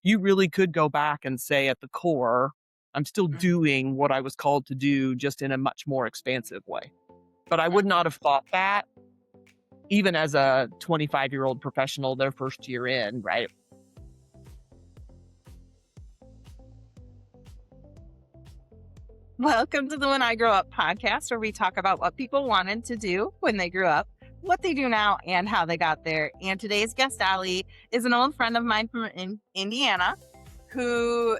you really could go back and say at the core, I'm still Mhm, doing what I was called to do, just in a much more expansive way. But I would mhm. not have thought that even as a 25-year-old professional, their first year in, right? Welcome to the When I Grow Up podcast, where we talk about what people wanted to do when they grew up, what they do now, and how they got there. And today's guest, Ali, is an old friend of mine from Indiana who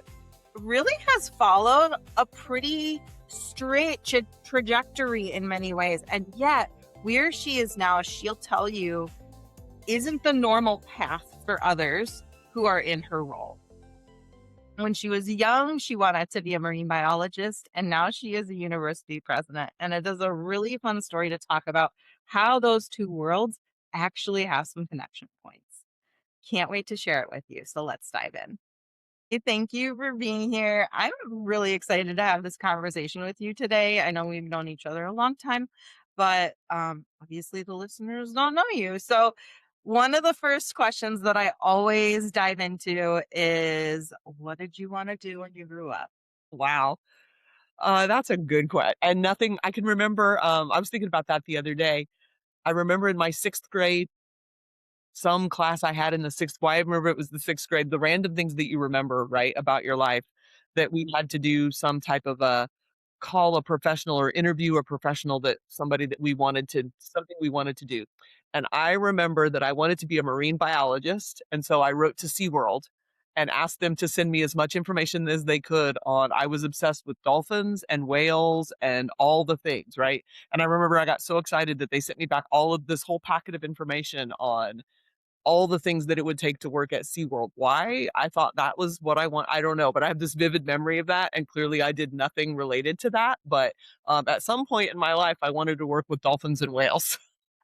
really has followed a pretty straight trajectory in many ways. And yet, where she is now, she'll tell you, isn't the normal path for others who are in her role. When she was young, she wanted to be a marine biologist, and now she is a university president. And it is a really fun story to talk about how those two worlds actually have some connection points. Can't wait to share it with you. So let's dive in. Hey, thank you for being here. I'm really excited to have this conversation with you today. I know we've known each other a long time, but obviously the listeners don't know you. So, one of the first questions that I always dive into is, what did you want to do when you grew up? Wow. That's a good question. And nothing I can remember. I was thinking about that the other day. I remember in my sixth grade, some class I had in the sixth, well, I remember it was the sixth grade, the random things that you remember, right, about your life, that we had to do some type of a call a professional or interview a professional, that somebody that we wanted to something we wanted to do. And I remember that I wanted to be a marine biologist, and so I wrote to SeaWorld and asked them to send me as much information as they could on I was obsessed with dolphins and whales and all the things, right? And I remember I got so excited that they sent me back all of this whole packet of information on all the things that it would take to work at SeaWorld. Why? I thought that was what I want. I don't know, but I have this vivid memory of that, and clearly I did nothing related to that. But at some point in my life, I wanted to work with dolphins and whales.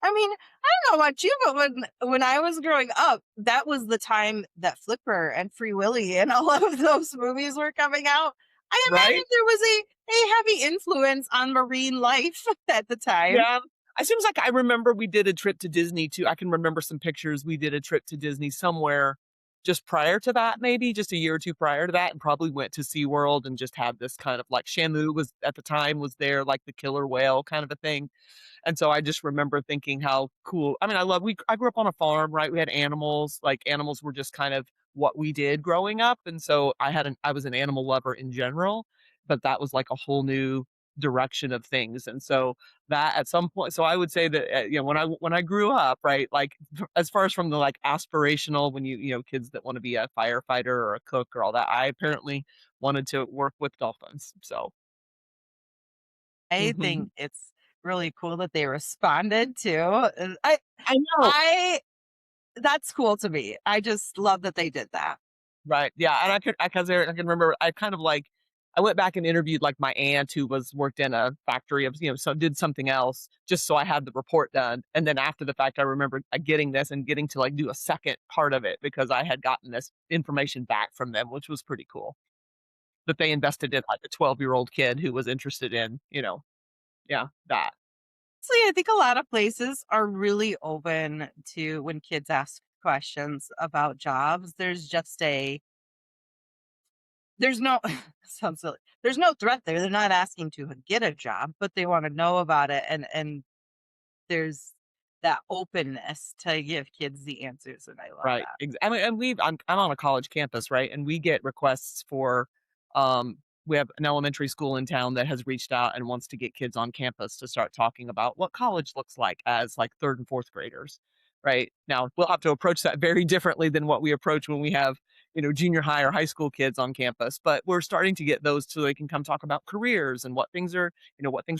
I mean, I don't know about you, but when I was growing up, that was the time that Flipper and Free Willy and all of those movies were coming out. I Right? imagine there was a heavy influence on marine life at the time. Yeah. It seems like I remember we did a trip to Disney too. I can remember some pictures. We did a trip to Disney somewhere just prior to that, maybe just a year or two prior to that, and probably went to SeaWorld and just had this kind of like Shamu was at the time was there, like the killer whale kind of a thing. And so I just remember thinking how cool. I mean, I grew up on a farm, right? We had animals, like animals were just kind of what we did growing up. And so I was an animal lover in general, but that was like a whole new direction of things. And so that at some point, so I would say that, when I grew up, right, like as far as from the like aspirational, when kids that want to be a firefighter or a cook or all that, I apparently wanted to work with dolphins. So, I mhm. think it's really cool that they responded to. I I know. I that's cool to me. I just love that they did that. Right, yeah, and I can remember I kind of, like I went back and interviewed, like, my aunt who worked in a factory of, so did something else just so I had the report done, and then after the fact, I remember, getting this and getting to, like, do a second part of it because I had gotten this information back from them, which was pretty cool, that they invested in, like, a 12-year-old kid who was interested in, yeah, that. So yeah, I think a lot of places are really open to when kids ask questions about jobs. There's no sounds silly. There's no threat there. They're not asking to get a job, but they want to know about it, and there's that openness to give kids the answers, and I love Right, that. I mean, and I'm on a college campus, right, and we get requests for, um we have an elementary school in town that has reached out and wants to get kids on campus to start talking about what college looks like as, like, 3rd and 4th graders, right? Now, we'll have to approach that very differently than what we approach when we have, junior high or high school kids on campus, but we're starting to get those so they can come talk about careers and what things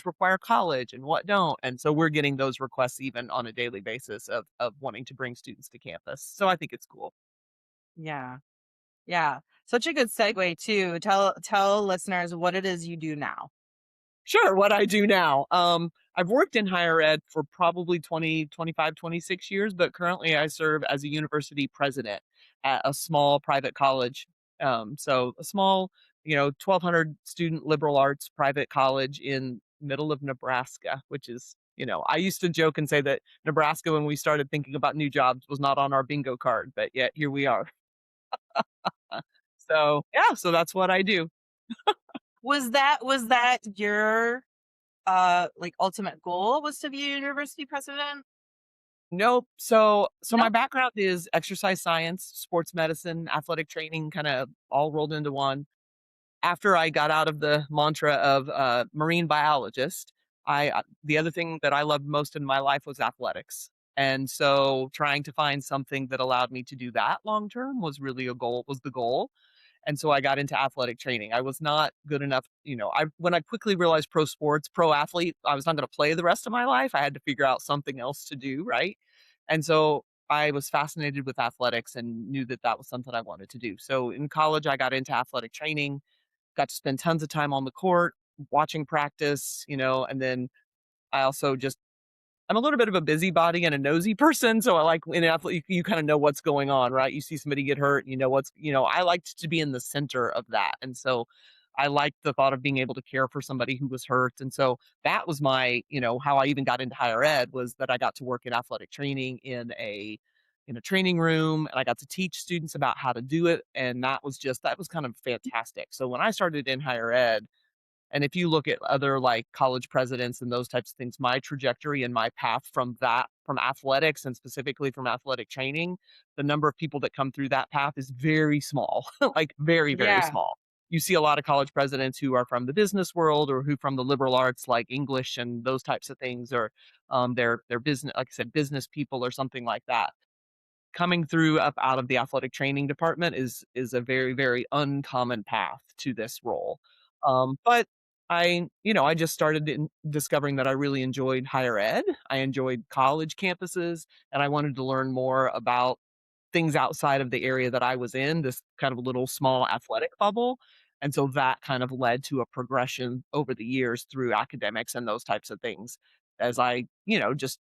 require college and what don't, and so we're getting those requests even on a daily basis of wanting to bring students to campus, so I think it's cool. Yeah, yeah. Such a good segue too. Tell listeners what it is you do now. Sure, what I do now, I've worked in higher ed for probably 20, 25, 26 years, but currently I serve as a university president at a small private college, so a small, 1,200 student liberal arts private college in middle of Nebraska, which is, I used to joke and say that Nebraska, when we started thinking about new jobs, was not on our bingo card, but yet here we are. So, yeah, so that's what I do. Was that your like ultimate goal was to be a university president? Nope. So No. my background is exercise science, sports medicine, athletic training, kinda all rolled into one. After I got out of the mantra of, marine biologist, the other thing that I loved most in my life was athletics, and so trying to find something that allowed me to do that long term was the goal, and so I got into athletic training. I was not good enough, when I quickly realized pro athlete, I was not gonna play the rest of my life, I had to figure out something else to do, right? And so I was fascinated with athletics and knew that that was something I wanted to do. So in college, I got into athletic training, got to spend tons of time on the court, watching practice, and then I also just I'm a little bit of a busybody and a nosy person, so I like in athlete you kinda know what's going on, right? You see somebody get hurt, I liked to be in the center of that, and so I liked the thought of being able to care for somebody who was hurt, and so that was how I even got into higher ed was that I got to work in athletic training in a training room, and I got to teach students about how to do it, and that was kind of fantastic. So when I started in higher ed, and if you look at other, like, college presidents and those types of things, my trajectory and my path from athletics and specifically from athletic training, the number of people that come through that path is very small, like, very, very Yeah. small. You see a lot of college presidents who are from the business world or who from the liberal arts, like English and those types of things, or, they're business like I said, business people or something like that. Coming through up out of the athletic training department is a very, very uncommon path to this role. But I just started discovering that I really enjoyed higher ed. I enjoyed college campuses, and I wanted to learn more about things outside of the area that I was in, this kind of little small athletic bubble. And so that kind of led to a progression over the years through academics and those types of things. As I, just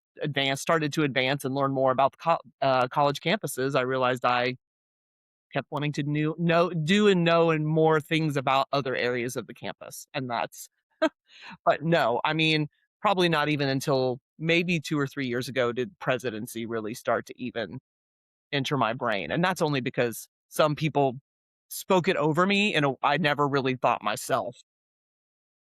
started to advance and learn more about the college campuses, I realized I kept wanting to do and know and more things about other areas of the campus. And but no, I mean, probably not even until maybe 2 or 3 years ago did presidency really start to even enter my brain, and that's only because some people spoke it over me, and I never really thought myself.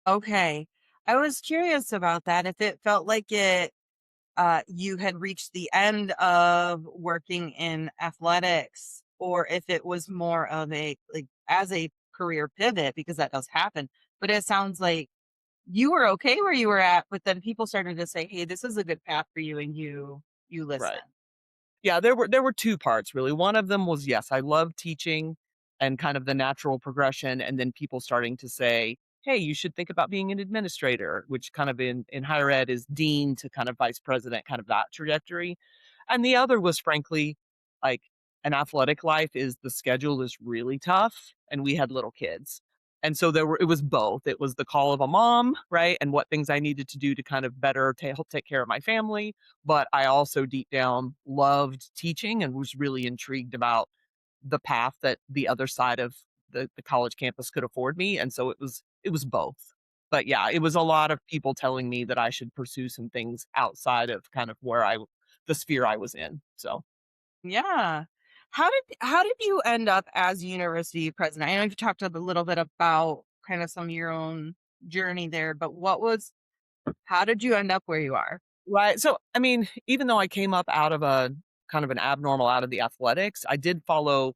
Okay. I was curious about that. If it felt like you had reached the end of working in athletics, or if it was more of a like as a career pivot, because that does happen. But it sounds like you were okay where you were at, but then people started to say, "Hey, this is a good path for you," and you listen. Right. Yeah, there were 2 parts really. One of them was, yes, I love teaching and kind of the natural progression, and then people starting to say, "Hey, you should think about being an administrator," which kind of in higher ed is dean to kind of vice president, kind of that trajectory. And the other was frankly, like, an athletic life is the schedule is really tough, and we had little kids. And so it was both. It was the call of a mom, right? And what things I needed to do to kind of better ta help take care of my family, but I also deep down loved teaching and was really intrigued about the path that the other side of the college campus could afford me, and so it was both. But yeah, it was a lot of people telling me that I should pursue some things outside of kind of the sphere I was in, so. Yeah. How did you end up as university president? I know you talked a little bit about kind of some of your own journey there, but how did you end up where you are? Right, so, I mean, even though I came up out of a kind of an abnormal out of the athletics, I did follow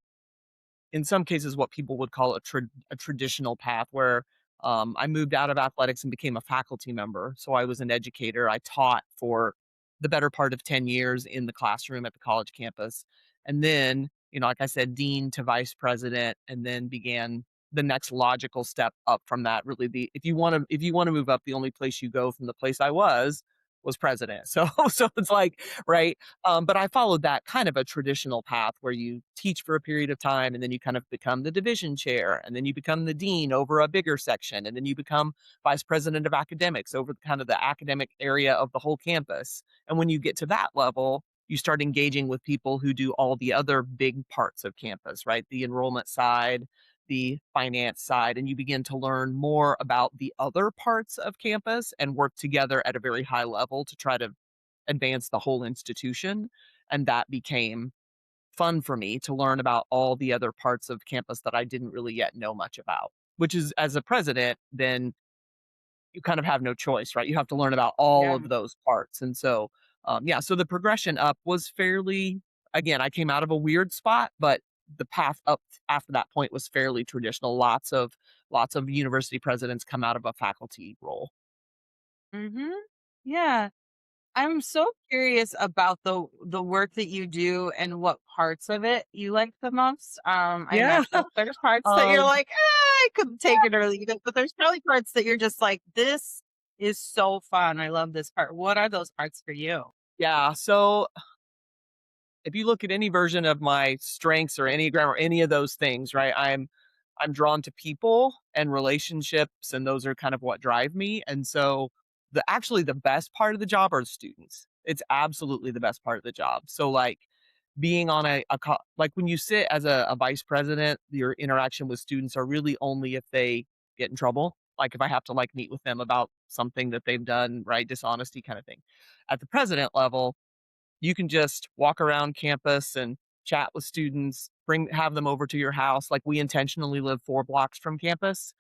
in some cases what people would call a traditional path where I moved out of athletics and became a faculty member. So I was an educator. I taught for the better part of 10 years in the classroom at the college campus. And then, like I said, dean to vice president, and then began the next logical step up from that. Really, if you want to move up, the only place you go from the place I was president. So so it's like, right, but I followed that kind of a traditional path where you teach for a period of time and then you kind of become the division chair and then you become the dean over a bigger section and then you become vice president of academics over kind of the academic area of the whole campus. And when you get to that level, you start engaging with people who do all the other big parts of campus, right? The enrollment side, the finance side, and you begin to learn more about the other parts of campus and work together at a very high level to try to advance the whole institution, and that became fun for me to learn about all the other parts of campus that I didn't really yet know much about, which is as a president, then you kind of have no choice, right? You have to learn about all Yeah. of those parts. And so, yeah, so the progression up was fairly, again, I came out of a weird spot, but the path up after that point was fairly traditional. Lots of university presidents come out of a faculty role. Mhm. Yeah. I'm so curious about the work that you do and what parts of it you like the most. I Yeah. imagine there's parts that you're Um, like, I could take it or leave it, but there's probably parts that you're just like, this is so fun. I love this part. What are those parts for you? yeah. So if you look at any version of my strengths or Enneagram or any of those things, right? I'm drawn to people and relationships, and those are kind of what drive me. And so the best part of the job are the students. It's absolutely the best part of the job. So like being on like when you sit as a vice president, your interaction with students are really only if they get in trouble. Like if I have to like meet with them about something that they've done, right? Dishonesty kind of thing. At the president level, you can just walk around campus and chat with students, have them over to your house. Like we intentionally live 4 blocks from campus,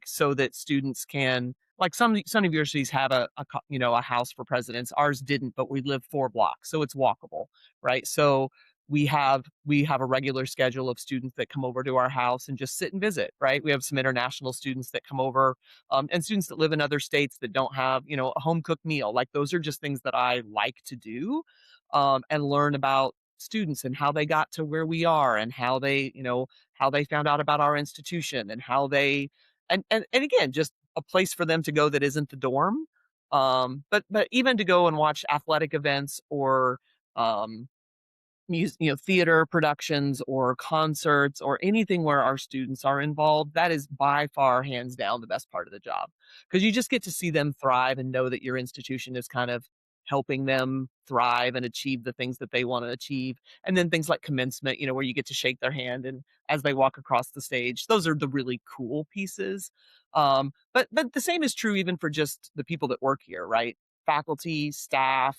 so that students can like some universities have a house for presidents. Ours didn't, but we live 4 blocks, so it's walkable, right? So we have a regular schedule of students that come over to our house and just sit and visit, right? We have some international students that come over, and students that live in other states that don't have, a home cooked meal. Like those are just things that I like to do, and learn about students and how they got to where we are and how they found out about our institution and how they and again, just a place for them to go that isn't the dorm. But even to go and watch athletic events or um theater productions or concerts or anything where our students are involved, that is by far, hands down, the best part of the job. Because you just get to see them thrive and know that your institution is kind of helping them thrive and achieve the things that they want to achieve. And then things like commencement, where you get to shake their hand and as they walk across the stage, those are the really cool pieces. But the same is true even for just the people that work here, right? Faculty, staff,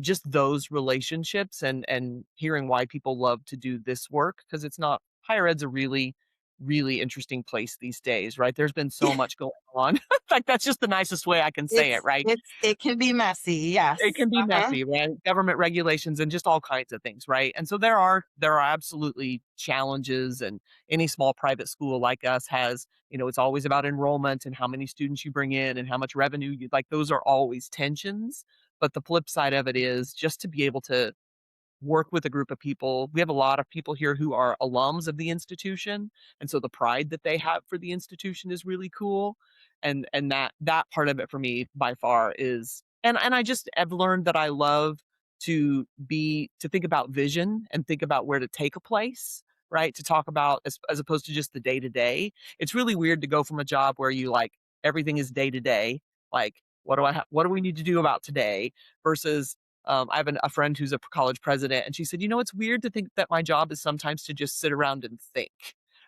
just those relationships and hearing why people love to do this work, because it's not higher ed's a really really interesting place these days, right? There's been so much going on. Like that's just the nicest way I can say it, right? It can be messy. It Yes. can be Uh-huh. messy, right? Government regulations and just all kinds of things, right? And so there are absolutely challenges, and any small private school like us has, it's always about enrollment and how many students you bring in and how much revenue you like. Those are always tensions. But the flip side of it is just to be able to work with a group of people. We have a lot of people here who are alums of the institution, and so the pride that they have for the institution is really cool. And that part of it for me by far is, and I just have learned that I love to think about vision and think about where to take a place, right? To talk about as opposed to just the day to day. It's really weird to go from a job where you like everything is day to day, like what do we need to do about today versus I have a friend who's a college president, and she said, it's weird to think that my job is sometimes to just sit around and think.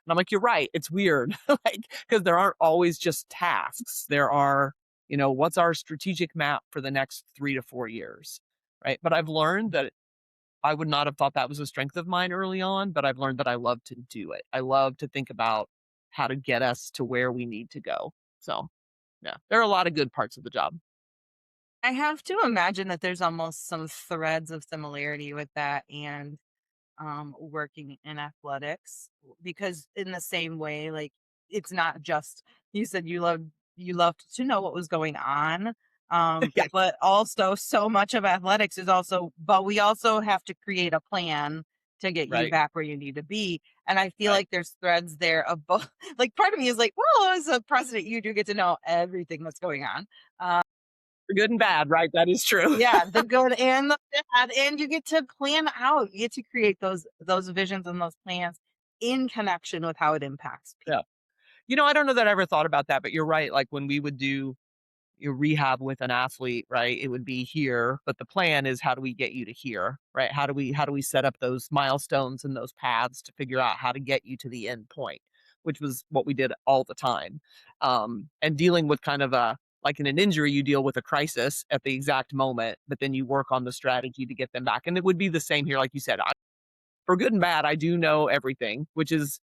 And I'm like, you're right. It's weird. Like, because there aren't always just tasks. There are, what's our strategic map for the next 3 to 4 years? Right. But I've learned that I would not have thought that was a strength of mine early on, but I've learned that I love to do it. I love to think about how to get us to where we need to go. So, yeah, there are a lot of good parts of the job. I have to imagine that there's almost some threads of similarity with that and working in athletics because in the same way, like it's not just you said you loved to know what was going on, Yeah. but also so much of athletics is also but we also have to create a plan to get you Right. back where you need to be. And I feel Right. like there's threads there of both. Like part of me is like, well, as a president, you do get to know everything that's going on. For good and bad, right? That is true. Yeah, the good and the bad, and you get to plan out. You get to create those visions and those plans in connection with how it impacts people. Yeah. I don't know that I ever thought about that, but you're right. Like when we would do your rehab with an athlete, right? It would be here, but the plan is how do we get you to here, right? How do we set up those milestones and those paths to figure out how to get you to the end point, which was what we did all the time. And dealing with kind of a like in an injury, you deal with a crisis at the exact moment, but then you work on the strategy to get them back. And it would be the same here, like you said. for good and bad, I do know everything, which is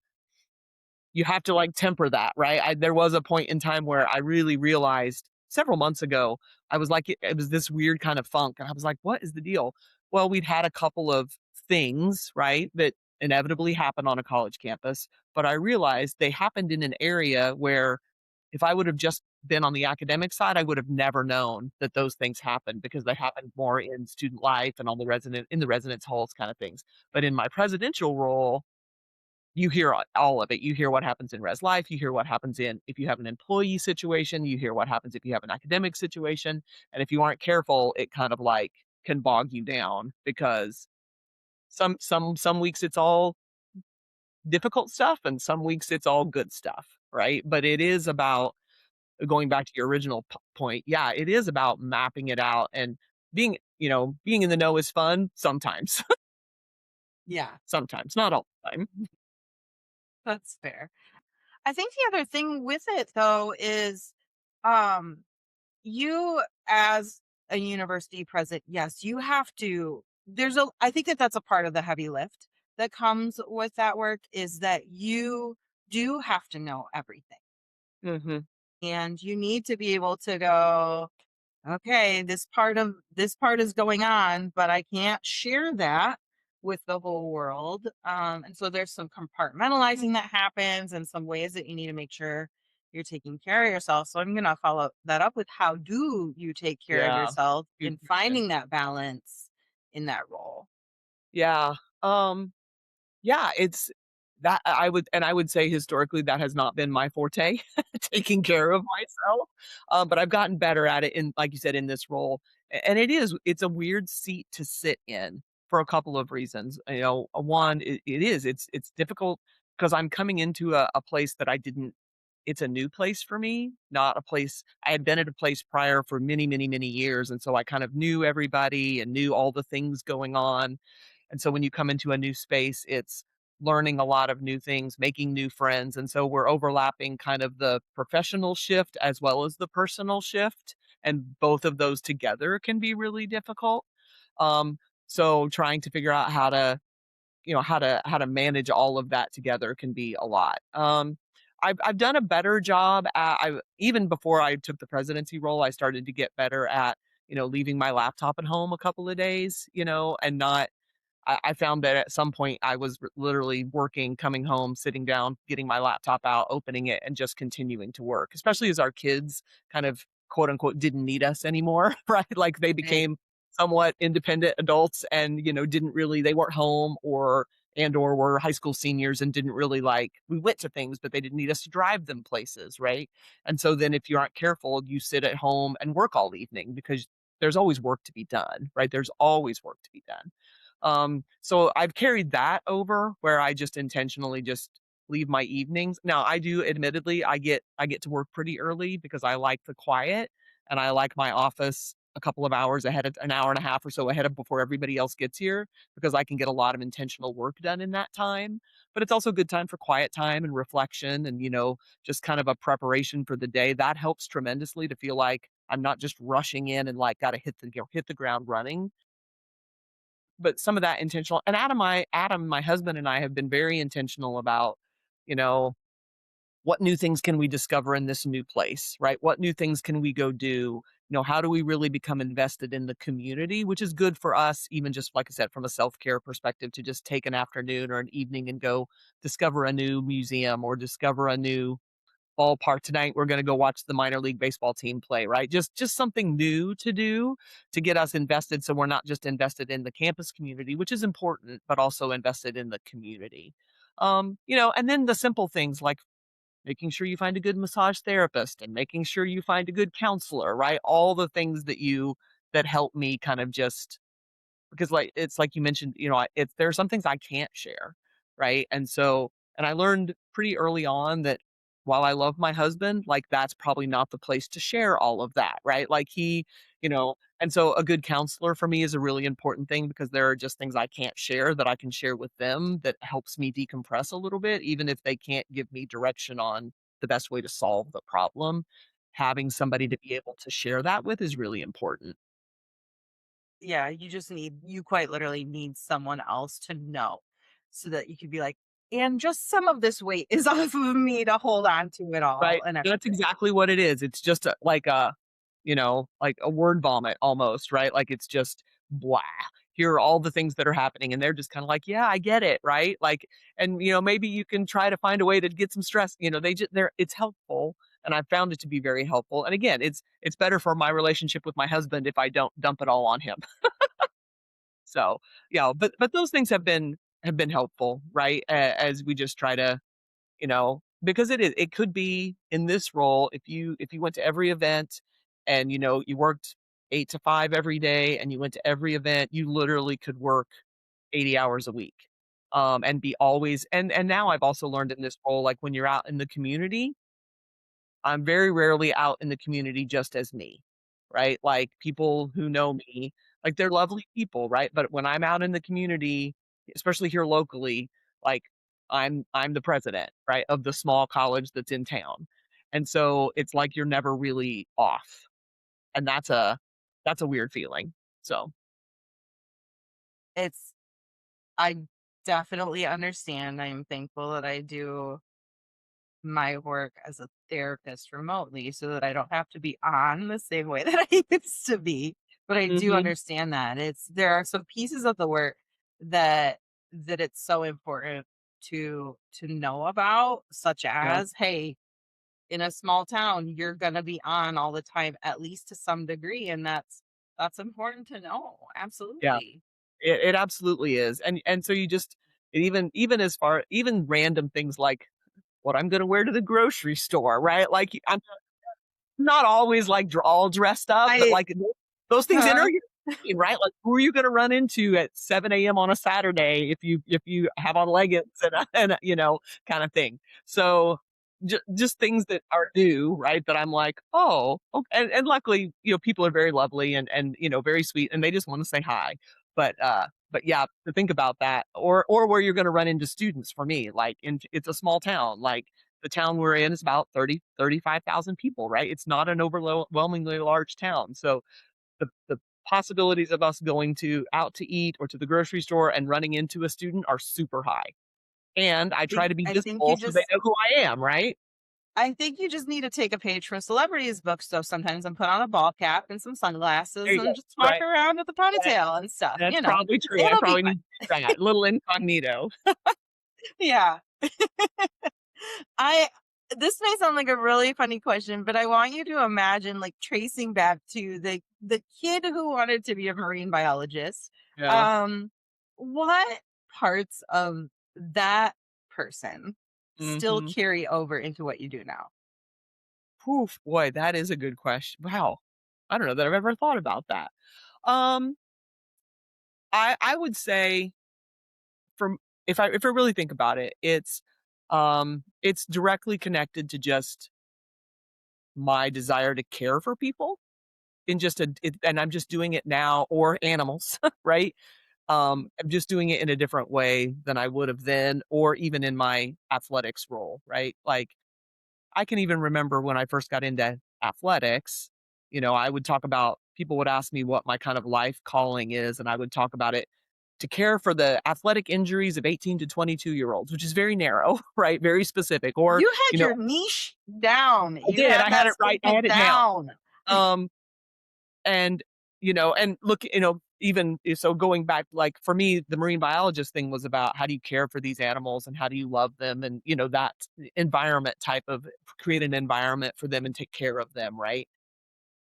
you have to, like, temper that, right? There was a point in time where I really realized several months ago, I was like it was this weird kind of funk, and I was like, "What is the deal?" Well, we'd had a couple of things, right, that inevitably happen on a college campus, but I realized they happened in an area where if I would have just been on the academic side, I would have never known that those things happened because they happened more in student life and on the resident in the residence halls kind of things. But in my presidential role, you hear all of it. You hear what happens in res life, you hear what happens in if you have an employee situation, you hear what happens if you have an academic situation, and if you aren't careful, it kind of, like, can bog you down because some weeks it's all difficult stuff, and some weeks it's all good stuff, right? But it is about going back to your original point, yeah, it is about mapping it out and being in the know is fun sometimes, Yeah, sometimes, not all the time. that's fair. I think the other thing with it though is um you as a university president, yes, you have to I think that that's a part of the heavy lift that comes with that work is that you do have to know everything. Mhm. And you need to be able to go, okay, this part is going on, but I can't share that with the whole world. And so there's some compartmentalizing that happens and some ways that you need to make sure you're taking care of yourself. So I'm going to follow that up with how do you take care of Yeah. yourself Good in question. finding that balance in that role? Yeah. Yeah, it's that I would say historically that has not been my forte, taking care of myself, but I've gotten better at it in like you said, in this role, and it's a weird seat to sit in for a couple of reasons, one, it's difficult because 'cause I'm coming into a place that I didn't it's a new place for me, not a place I had been at a place prior for many, many, many years, and so I kind of knew everybody and knew all the things going on, and so when you come into a new space, it's learning a lot of new things, making new friends. And so we're overlapping kind of the professional shift as well as the personal shift. And both of those together can be really difficult. Um, so trying to figure out how to manage all of that together can be a lot. I've done a better job even before I took the presidency role, I started to get better at, leaving my laptop at home a couple of days, and not I found that at some point I was literally working, coming home, sitting down, getting my laptop out, opening it, and just continuing to work, especially as our kids kind of quote unquote didn't need us anymore, right? Like they Right. became somewhat independent adults and, they weren't home or were high school seniors and didn't really we went to things, but they didn't need us to drive them places, right? And so then if you aren't careful, you sit at home and work all evening because there's always work to be done, right? There's always work to be done. So I've carried that over where I just intentionally just leave my evenings. Now I do admittedly I get to work pretty early because I like the quiet and I like my office a couple of hours ahead of an hour and a half or so ahead of before everybody else gets here because I can get a lot of intentional work done in that time. But it's also a good time for quiet time and reflection and just kind of a preparation for the day. That helps tremendously to feel like I'm not just rushing in and got to hit the ground running, but some of that intentional and Adam, my husband and I have been very intentional about, you know, what new things can we discover in this new place, right? What new things can we go do? How do we really become invested in the community, which is good for us, even just like I said, from a self-care perspective, to just take an afternoon or an evening and go discover a new museum or discover a new ballpark tonight. We're gonna go watch the minor league baseball team play, right? Just something new to do to get us invested so we're not just invested in the campus community, which is important, but also invested in the community. And then the simple things like making sure you find a good massage therapist and making sure you find a good counselor, right? All the things that help me kind of just because, it's like you mentioned, there are some things I can't share, right? And I learned pretty early on that while I love my husband, that's probably not the place to share all of that, right? And so a good counselor for me is a really important thing because there are just things I can't share that I can share with them that helps me decompress a little bit, even if they can't give me direction on the best way to solve the problem. Having somebody to be able to share that with is really important. Yeah, you quite literally need someone else to know. so that you could be like, and just some of this weight is off of me to hold on to it all Right? and That's everything. exactly what it is. It's just like a, like a word vomit almost, right? Like it's just blah. Here are all the things that are happening, and they're just kind of like, yeah, I get it, right? Like, and maybe you can try to find a way to get some stress. They just they're it's helpful, and I've found it to be very helpful. And again, it's better for my relationship with my husband if I don't dump it all on him. So yeah, but those things have been helpful, right? As we just try to because it could be in this role if you went to every event and you worked 8 to 5 every day and you went to every event, you literally could work 80 hours a week. And be always and now I've also learned in this role, like when you're out in the community, I'm very rarely out in the community just as me, right? Like people who know me, like they're lovely people, right? But when I'm out in the community, especially here locally, like I'm the president, right, of the small college that's in town. And so it's like you're never really off. And that's a weird feeling. So, It's, I definitely understand. I'm thankful that I do my work as a therapist remotely so that I don't have to be on the same way that I used to be. But I do mhm, understand that there are some pieces of the work that it's so important to know about, such yeah, as, hey, in a small town, you're gonna be on all the time, at least to some degree, and that's important to know. yeah. Absolutely. It absolutely is. And so you just even as far even random things like what I'm gonna wear to the grocery store, right? Like, I'm not always, like, all dressed up, but, I like, those things enter huh? your routine, right? Like, who are you gonna run into at 7 a.m. on a Saturday if you have on leggings and kinda thing. So, just things that are new, right, that I'm like, "Oh, ok," and luckily, people are very lovely and very sweet, and they just wanna say hi. But yeah, to think about that or where you're gonna run into students for me, like, it's a small town, like, the town we're in is about 35,000 people, right? It's not an overwhelmingly large town. So the possibilities of us going out to eat or to the grocery store and running into a student are super high. And I try to be I think you visible so they just know who I am, right? I think you just need to take a page from celebrities' books, so sometimes and put on a ball cap and some There sunglasses you go. and just walk Right. around with a That, ponytail and stuff, that's probably true. I It'll be probably fun. need to do that. Little incognito. Yeah. I This may sound like a really funny question, but I want you to imagine, like, tracing back to the kid who wanted to be a marine biologist. Yeah. Um, what parts of that person still Hmm. carry over into what you do now? Poof, boy, that is a good question. Wow. I don't know that I've ever thought about that. Um, I would say from if I really think about it, it's directly connected to just my desire to care for people in just and I'm just doing it now or animals, right? I'm just doing it in a different way than I would have then or even in my athletics role, right? Like I can even remember when I first got into athletics, I would talk about people would ask me what my kind of life calling is, and I would talk about it to care for the athletic injuries of 18 to 22-year-olds, which is very narrow, right? Very specific. Or, You had your niche down. I You did. had I had that it right. I had statement it down. down. Um, and and look, even so going back, like for me, the marine biologist thing was about how do you care for these animals and how do you love them and that environment type of create an environment for them and take care of them, right?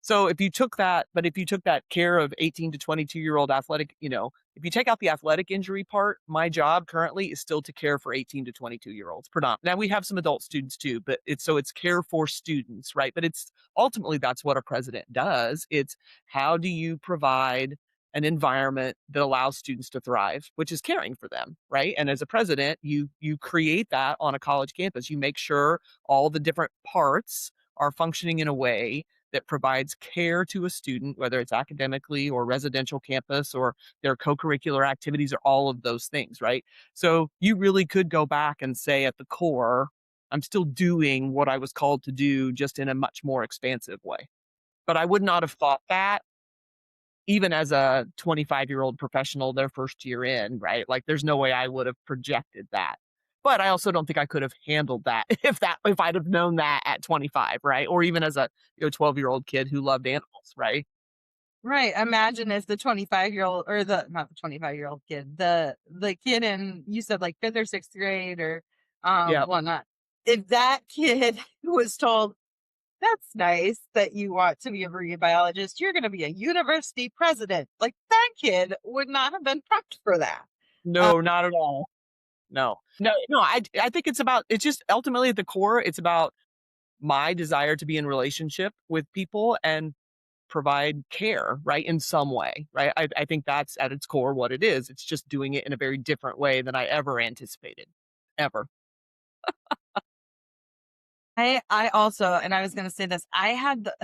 So if you took that care of 18 to 22-year-old athletic, if you take out the athletic injury part, my job currently is still to care for 18 to 22-year-olds. Now we have some adult students too, but it's care for students, right? But it's ultimately that's what a president does. It's how do you provide an environment that allows students to thrive, which is caring for them, right? And as a president, you create that on a college campus. You make sure all the different parts are functioning in a way that provides care to a student, whether it's academically or residential campus or their co-curricular activities or all of those things, right? So you really could go back and say at the core, I'm still doing what I was called to do, just in a much more expansive way. But I would not have thought that even as a 25-year-old professional their first year in, right? Like, there's no way I would have projected that. But I also don't think I could have handled that if I'd have known that at 25, right? Or even as a, 12-year-old kid who loved animals, right? Right, imagine if the 25-year-old or the not the 25-year-old kid, the kid in you said, like, 5th or 6th grade or, Yep. whatnot. If that kid was told, "That's nice that you want to be a marine biologist, you're gonna be a university president," like, that kid would not have been prepped for that. Uh, No, not at all. No. No, no, I think it's just ultimately at the core, it's about my desire to be in relationship with people and provide care, right, in some way, right? I think that's at its core what it is. It's just doing it in a very different way than I ever anticipated, ever. I also and I was gonna say this, I had the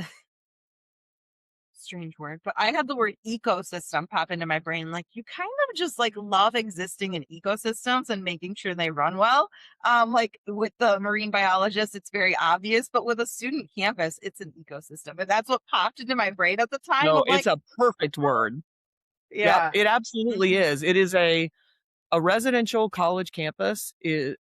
strange word, but I had the word ecosystem pop into my brain. Like you kind of just like love existing in ecosystems and making sure they run well. Like with the marine biologist, it's very obvious, but with a student campus, it's an ecosystem. And that's what popped into my brain at the time No, of it's like, a perfect word. Yep, yeah. it absolutely Mhm. is. It is a residential college campus and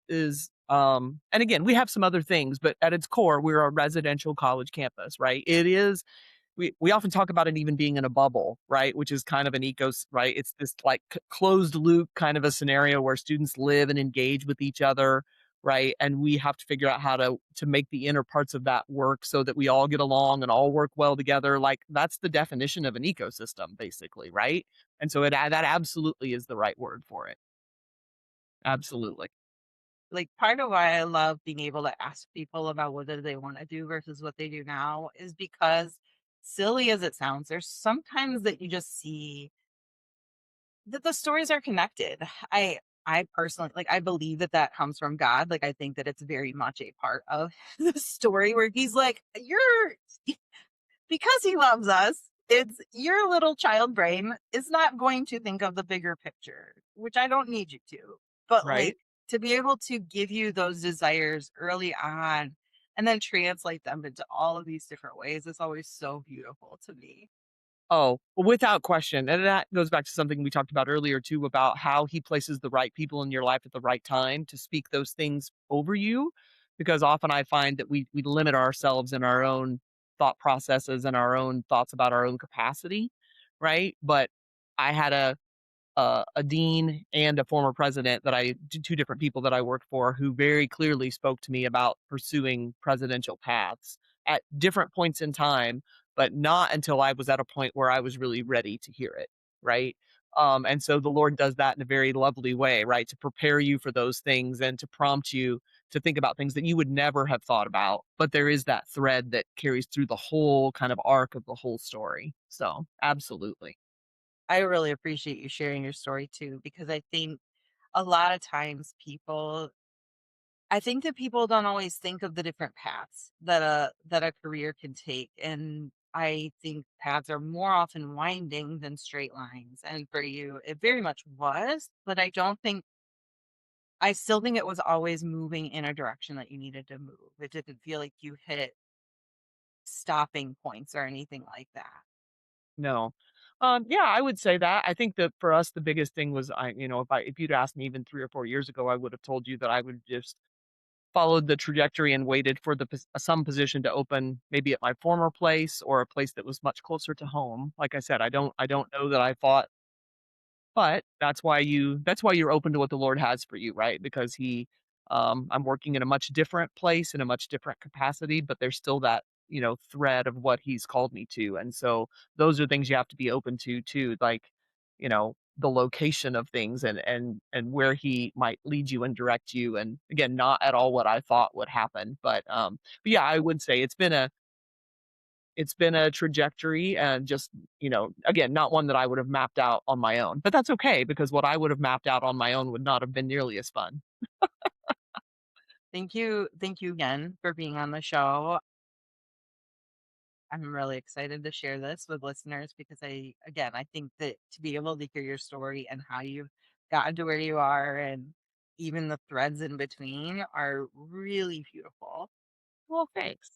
again, we have some other things, but at its core, we're a residential college campus, right? It is we often talk about it even being in a bubble, right? Which is kind of an ecos right? It's this like closed loop kind of a scenario where students live and engage with each other, right? And we have to figure out how to make the inner parts of that work so that we all get along and all work well together. Like that's the definition of an ecosystem, basically, right? And so that absolutely is the right word for it. Absolutely. Like part of why I love being able to ask people about what do they want to do versus what they do now is because silly as it sounds, there's sometimes that you just see that the stories are connected. I personally like, I believe that that comes from God, like, I think that it's very much a part of the story where he's like, "You're" because he loves us, it's your little child brain is not going to think of the bigger picture, which I don't need you to, but, Right? like, to be able to give you those desires early on and then translate them into all of these different ways is always so beautiful to me. Oh, well, without question, and that goes back to something we talked about earlier too, about how he places the right people in your life at the right time to speak those things over you, because often I find that we limit ourselves in our own thought processes and our own thoughts about our own capacity, right? But I had a dean and a former president that I 2 different people that I worked for who very clearly spoke to me about pursuing presidential paths at different points in time, but not until I was at a point where I was really ready to hear it, right? And so the Lord does that in a very lovely way, right? To prepare you for those things and to prompt you to think about things that you would never have thought about, but there is that thread that carries through the whole kind of arc of the whole story. So, absolutely. I really appreciate you sharing your story too, because I think a lot of times I think that people don't always think of the different paths that a career can take, and I think paths are more often winding than straight lines, and for you, it very much was, but I still think it was always moving in a direction that you needed to move. It didn't feel like you hit stopping points or anything like that. No. Yeah, I would say that. I think that for us, the biggest thing was if you'd asked me even 3 or 4 years ago, I would have told you that I would just followed the trajectory and waited for some position to open maybe at my former place or a place that was much closer to home. Like I said, I don't know that I thought but that's why you're open to what the Lord has for you, right? Because I'm working in a much different place, in a much different capacity, but there's still that, thread of what he's called me to. And so those are things you have to be open to too, like, the location of things and where he might lead you and direct you. And again, not at all what I thought would happen. But yeah, I would say it's been a trajectory and just, again, not one that I would have mapped out on my own, but that's okay because what I would have mapped out on my own would not have been nearly as fun. Thank you again for being on the show. I'm really excited to share this with listeners because I think that to be able to hear your story and how you've gotten to where you are and even the threads in between are really beautiful. Well, thanks.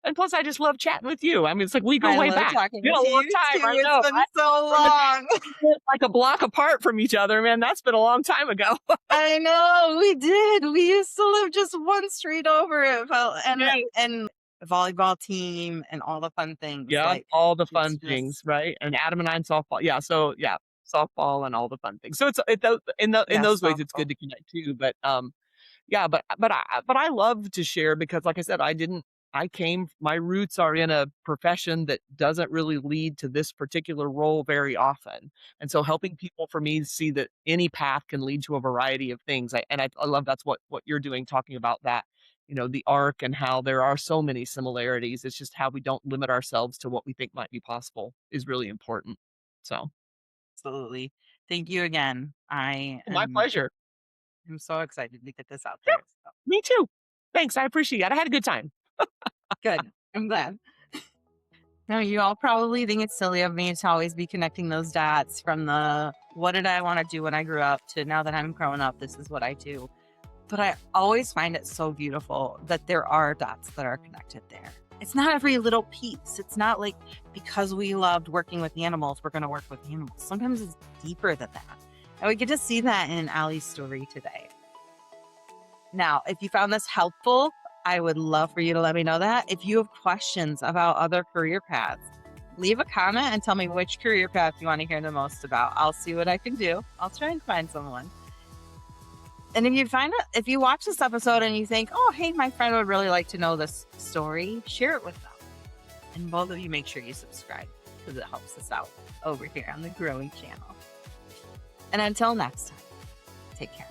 And plus, I just love chatting with you. I mean, it's like we go I way love back. talking Been with a long you time. too. I It's know. been so From the long. like a block apart from each other, man. That's been a long time ago. I know we did. We used to live just one street over. It felt Yes. and volleyball team and all the fun things. Yeah, Like all the it's fun things, just right? And Adam and I in softball. Yeah, so yeah, softball and all the fun things. So in yes, those ways, it's good thoughtful. to connect too. But yeah, but I love to share because, like I said, my roots are in a profession that doesn't really lead to this particular role very often, and so helping people for me to see that any path can lead to a variety of things. I love that's what you're doing, talking about that, the arc and how there are so many similarities. It's just how we don't limit ourselves to what we think might be possible is really important. So, Absolutely. Thank you again. I my pleasure. am so excited to get this out Yeah, there. So me too. Thanks, I appreciate it. I had a good time. good. I'm glad. Now, you all probably think it's silly of me to always be connecting those dots from the what did I want to do when I grew up to now that I'm grown up, this is what I do. But I always find it so beautiful that there are dots that are connected there. It's not every little piece. It's not like because we loved working with animals, we're going to work with animals. Sometimes it's deeper than that. And we get to see that in Allie's story today. Now, if you found this helpful, I would love for you to let me know that. If you have questions about other career paths, leave a comment and tell me which career path you want to hear the most about. I'll see what I can do. I'll try and find someone. And if you watch this episode and you think, oh, hey, my friend would really like to know this story, share it with them. And both of you make sure you subscribe because it helps us out over here on the growing channel. And until next time, take care.